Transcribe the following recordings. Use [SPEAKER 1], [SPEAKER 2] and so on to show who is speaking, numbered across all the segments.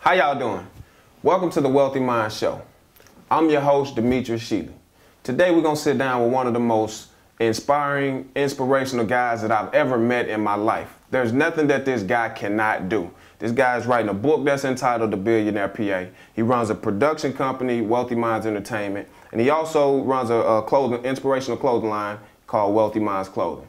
[SPEAKER 1] How y'all doing? Welcome to the Wealthy Mind Show. I'm your host, Demetrius Sheely. Today we're going to sit down with one of the most inspiring, inspirational guys that I've ever met in my life. There's nothing that this guy cannot do. This guy is writing a book that's entitled The Billionaire P.A. He runs a production company, Wealthy Minds Entertainment, and he also runs a inspirational clothing line called Wealthy Minds Clothing.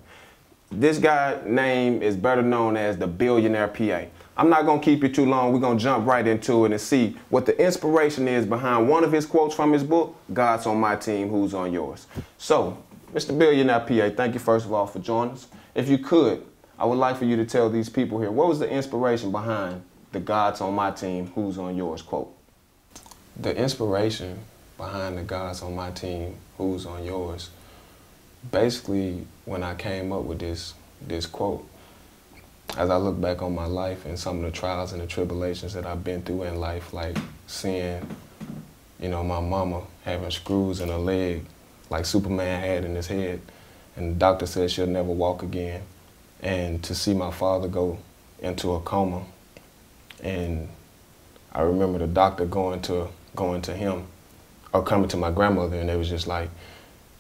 [SPEAKER 1] This guy's name is better known as the Billionaire P.A. I'm not going to keep you too long. We're going to jump right into it and see what the inspiration is behind one of his quotes from his book, God's on my team, who's on yours. So, Mr. Billionaire P.A., thank you first of all for joining us. If you could, I would like for you to tell these people here, what was the inspiration behind the God's on my team, who's on yours quote? The inspiration behind the God's on my team, who's on yours, basically when I came up with this quote, as I look back on my life and some of the trials and the tribulations that I've been through in life, like seeing, my mama having screws in her leg like Superman had in his head, and the doctor said she'll never walk again, and to see my father go into a coma, and I remember the doctor going to him, or coming to my grandmother, and they was just like,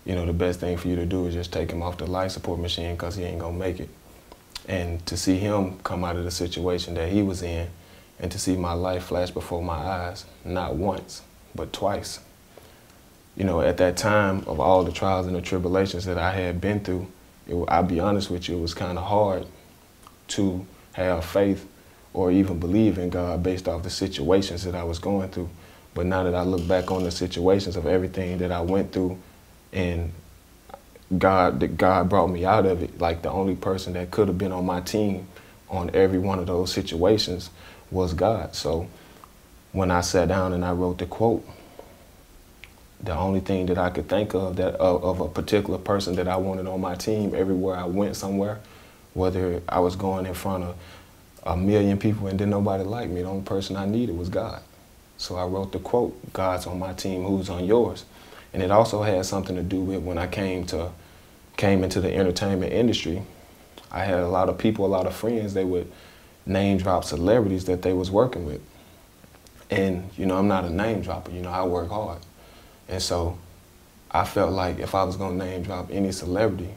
[SPEAKER 1] the best thing for you to do is just take him off the life support machine because he ain't gonna make it. And to see him come out of the situation that he was in, and to see my life flash before my eyes, not once, but twice. At that time of all the trials and the tribulations that I had been through, I'll be honest with you, it was kind of hard to have faith or even believe in God based off the situations that I was going through. But now that I look back on the situations of everything that I went through, and God brought me out of it, like the only person that could have been on my team on every one of those situations was God. So when I sat down and I wrote the quote, the only thing that I could think of of a particular person that I wanted on my team everywhere I went somewhere, whether I was going in front of 1 million people and didn't nobody like me, the only person I needed was God. So I wrote the quote, God's on my team, who's on yours? And it also had something to do with when I came into the entertainment industry. I had a lot of people, a lot of friends, they would name drop celebrities that they was working with. And, I'm not a name dropper, I work hard. And so I felt like if I was gonna name drop any celebrity,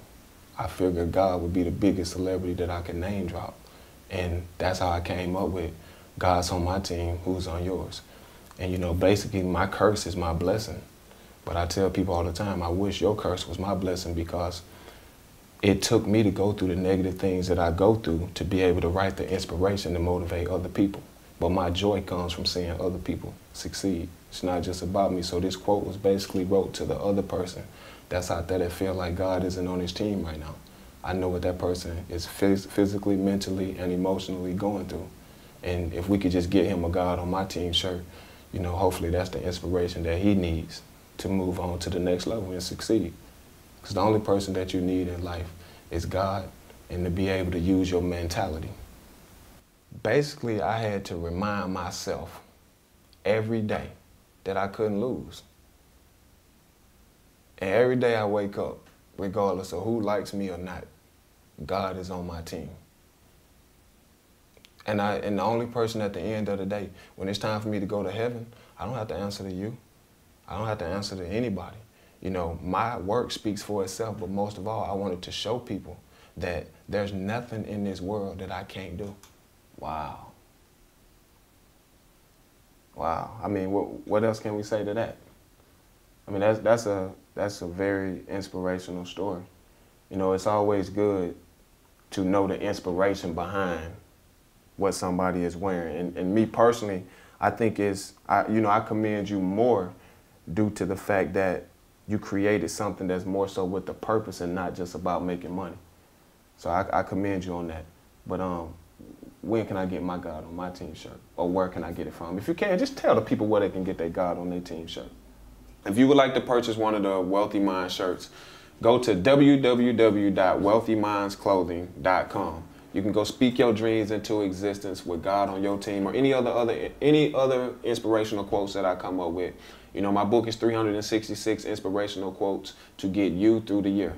[SPEAKER 1] I figured God would be the biggest celebrity that I could name drop. And that's how I came up with God's on my team, who's on yours. And, basically my curse is my blessing. But I tell people all the time, I wish your curse was my blessing, because it took me to go through the negative things that I go through to be able to write the inspiration to motivate other people. But my joy comes from seeing other people succeed. It's not just about me. So this quote was basically wrote to the other person that's out there that feel like God isn't on his team right now. I know what that person is physically, mentally, and emotionally going through. And if we could just get him a God on my team shirt, hopefully that's the inspiration that he needs to move on to the next level and succeed. Because the only person that you need in life is God, and to be able to use your mentality. Basically, I had to remind myself every day that I couldn't lose. And every day I wake up, regardless of who likes me or not, God is on my team. And the only person at the end of the day, when it's time for me to go to heaven, I don't have to answer to you. I don't have to answer to anybody. My work speaks for itself, but most of all, I wanted to show people that there's nothing in this world that I can't do. Wow. Wow. I mean, what else can we say to that? I mean, that's a very inspirational story. It's always good to know the inspiration behind what somebody is wearing. And me personally, I think I commend you more due to the fact that you created something that's more so with the purpose and not just about making money. So I commend you on that. But when can I get my God on my team shirt? Or where can I get it from? If you can, just tell the people where they can get their God on their team shirt. If you would like to purchase one of the Wealthy Mind shirts, go to www.wealthymindsclothing.com. You can go speak your dreams into existence with God on your team, or any other inspirational quotes that I come up with. My book is 366 inspirational quotes to get you through the year.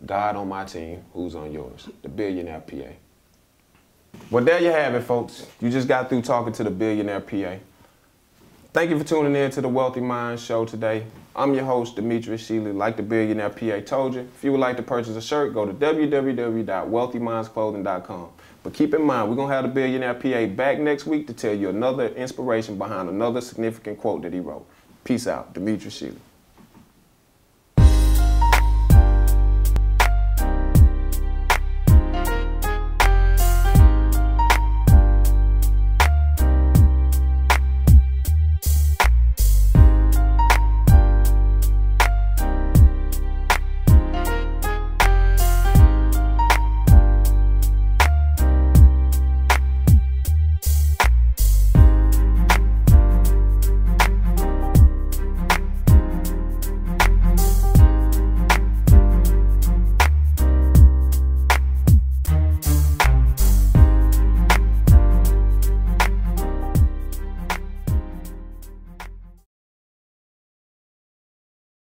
[SPEAKER 1] God on my team, who's on yours? The Billionaire P.A. Well, there you have it, folks. You just got through talking to the Billionaire P.A. Thank you for tuning in to the Wealthy Mind Show today. I'm your host, Demetrius Shealy. Like the Billionaire P.A. told you, if you would like to purchase a shirt, go to www.wealthymindsclothing.com. But keep in mind, we're going to have the Billionaire P.A. back next week to tell you another inspiration behind another significant quote that he wrote. Peace out. Demetrius Shealy.